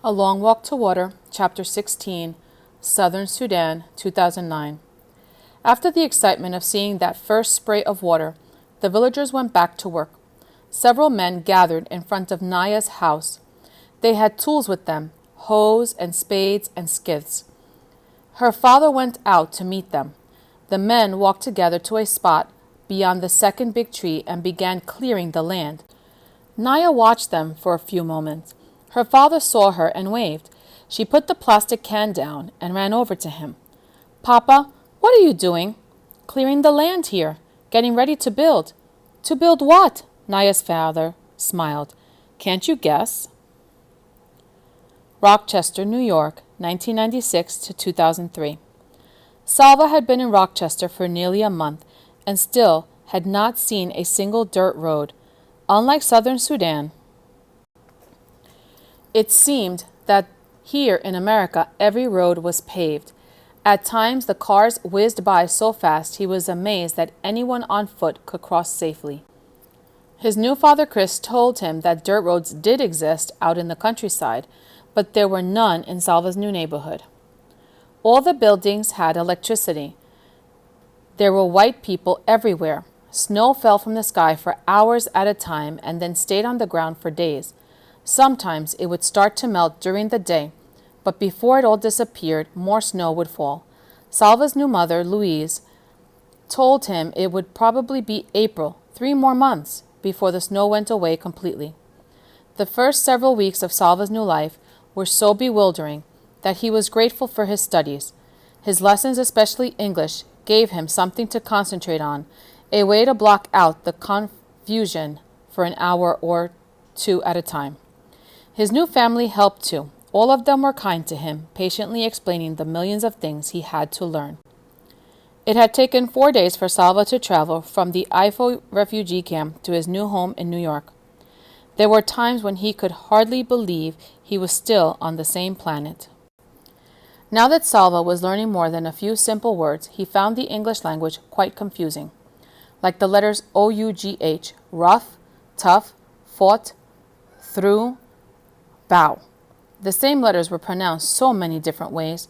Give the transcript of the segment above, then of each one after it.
A Long Walk to Water, Chapter 16, Southern Sudan, 2009. After the excitement of seeing that first spray of water, the villagers went back to work. Several men gathered in front of Naya's house. They had tools with them, hoes and spades and skiffs. Her father went out to meet them. The men walked together to a spot beyond the second big tree and began clearing the land. Naya watched them for a few moments. Her father saw her and waved. She put the plastic can down and ran over to him. "Papa, what are you doing?" "Clearing the land here, getting ready to build." "To build what?" Naya's father smiled. "Can't you guess?" Rochester, New York, 1996 to 2003. Salva had been in Rochester for nearly a month and still had not seen a single dirt road. Unlike southern Sudan, it seemed that here in America every road was paved. At times the cars whizzed by so fast he was amazed that anyone on foot could cross safely. His new father Chris told him that dirt roads did exist out in the countryside, but there were none in Salva's new neighborhood. All the buildings had electricity. There were white people everywhere. Snow fell from the sky for hours at a time and then stayed on the ground for days. Sometimes it would start to melt during the day, but before it all disappeared, more snow would fall. Salva's new mother, Louise, told him it would probably be April, 3 more months, before the snow went away completely. The first several weeks of Salva's new life were so bewildering that he was grateful for his studies. His lessons, especially English, gave him something to concentrate on, a way to block out the confusion for an hour or two at a time. His new family helped too. All of them were kind to him, patiently explaining the millions of things he had to learn. It had taken 4 days for Salva to travel from the Ifo refugee camp to his new home in New York. There were times when he could hardly believe he was still on the same planet. Now that Salva was learning more than a few simple words, he found the English language quite confusing. Like the letters O-U-G-H, rough, tough, fought, through, bow. The same letters were pronounced so many different ways.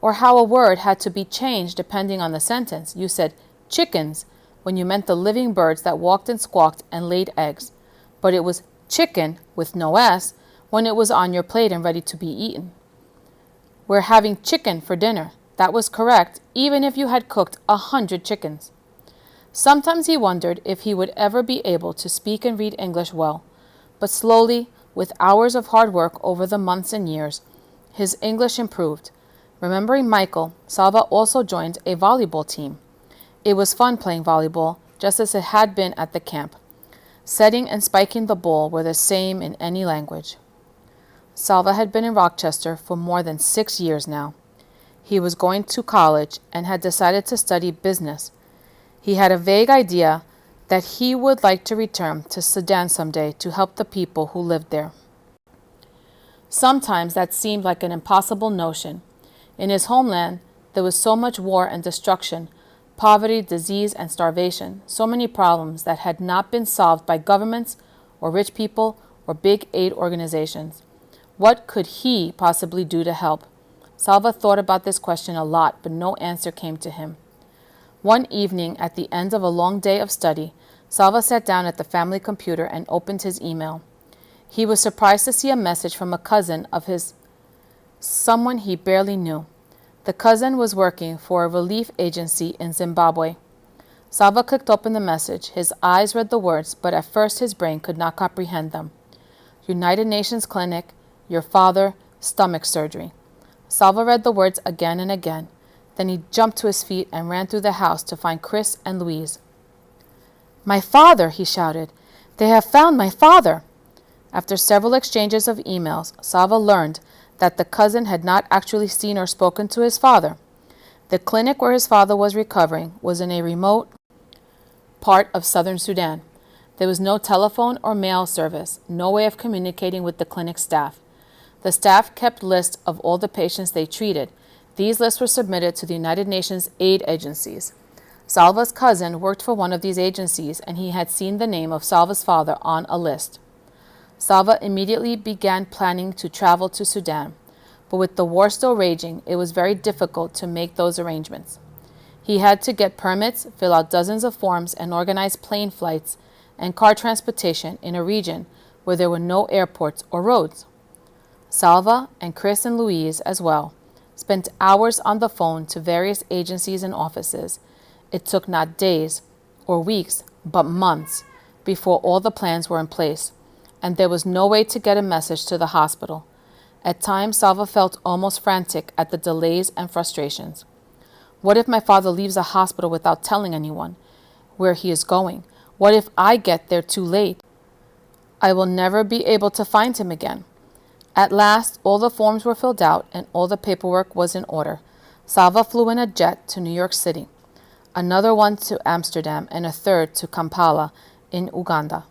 Or how a word had to be changed depending on the sentence. You said chickens when you meant the living birds that walked and squawked and laid eggs. But it was chicken with no S when it was on your plate and ready to be eaten. "We're having chicken for dinner." That was correct, even if you had cooked 100 chickens. Sometimes he wondered if he would ever be able to speak and read English well. But slowly, with hours of hard work over the months and years, his English improved. Remembering Michael, Salva also joined a volleyball team. It was fun playing volleyball, just as it had been at the camp. Setting and spiking the ball were the same in any language. Salva had been in Rochester for more than 6 years now. He was going to college and had decided to study business. He had a vague idea that he would like to return to Sudan someday to help the people who lived there. Sometimes that seemed like an impossible notion. In his homeland, there was so much war and destruction, poverty, disease, and starvation, so many problems that had not been solved by governments or rich people or big aid organizations. What could he possibly do to help? Salva thought about this question a lot, but no answer came to him. One evening, at the end of a long day of study, Salva sat down at the family computer and opened his email. He was surprised to see a message from a cousin of his, someone he barely knew. The cousin was working for a relief agency in Zimbabwe. Salva clicked open the message. His eyes read the words, but at first his brain could not comprehend them. United Nations Clinic, your father, stomach surgery. Salva read the words again and again. Then he jumped to his feet and ran through the house to find Chris and Louise. "My father!" he shouted. "They have found my father!" After several exchanges of emails, Salva learned that the cousin had not actually seen or spoken to his father. The clinic where his father was recovering was in a remote part of southern Sudan. There was no telephone or mail service, no way of communicating with the clinic staff. The staff kept lists of all the patients they treated. These lists were submitted to the United Nations aid agencies. Salva's cousin worked for one of these agencies, and he had seen the name of Salva's father on a list. Salva immediately began planning to travel to Sudan, but with the war still raging, it was very difficult to make those arrangements. He had to get permits, fill out dozens of forms, and organize plane flights and car transportation in a region where there were no airports or roads. Salva, and Chris and Louise as well, spent hours on the phone to various agencies and offices. It took not days or weeks, but months before all the plans were in place, and there was no way to get a message to the hospital. At times, Salva felt almost frantic at the delays and frustrations. What if my father leaves the hospital without telling anyone where he is going? What if I get there too late? I will never be able to find him again. At last, all the forms were filled out and all the paperwork was in order. Salva flew in a jet to New York City, another one to Amsterdam, and a third to Kampala in Uganda.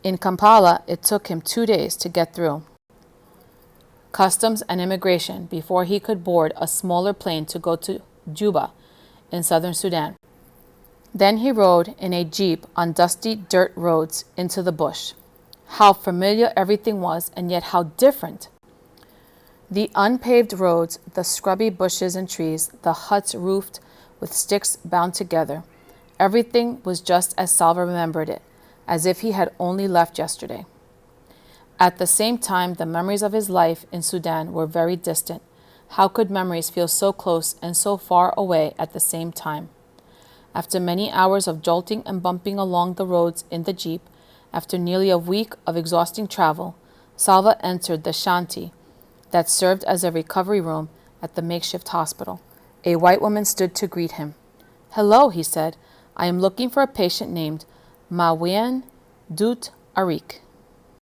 In Kampala, it took him 2 days to get through customs and immigration before he could board a smaller plane to go to Juba in southern Sudan. Then he rode in a jeep on dusty dirt roads into the bush. How familiar everything was, and yet how different. The unpaved roads, the scrubby bushes and trees, the huts roofed with sticks bound together. Everything was just as Salva remembered it, as if he had only left yesterday. At the same time, the memories of his life in Sudan were very distant. How could memories feel so close and so far away at the same time? After many hours of jolting and bumping along the roads in the jeep, after nearly a week of exhausting travel, Salva entered the shanty that served as a recovery room at the makeshift hospital. A white woman stood to greet him. "Hello," he said. "I am looking for a patient named Mawien Dut Arik."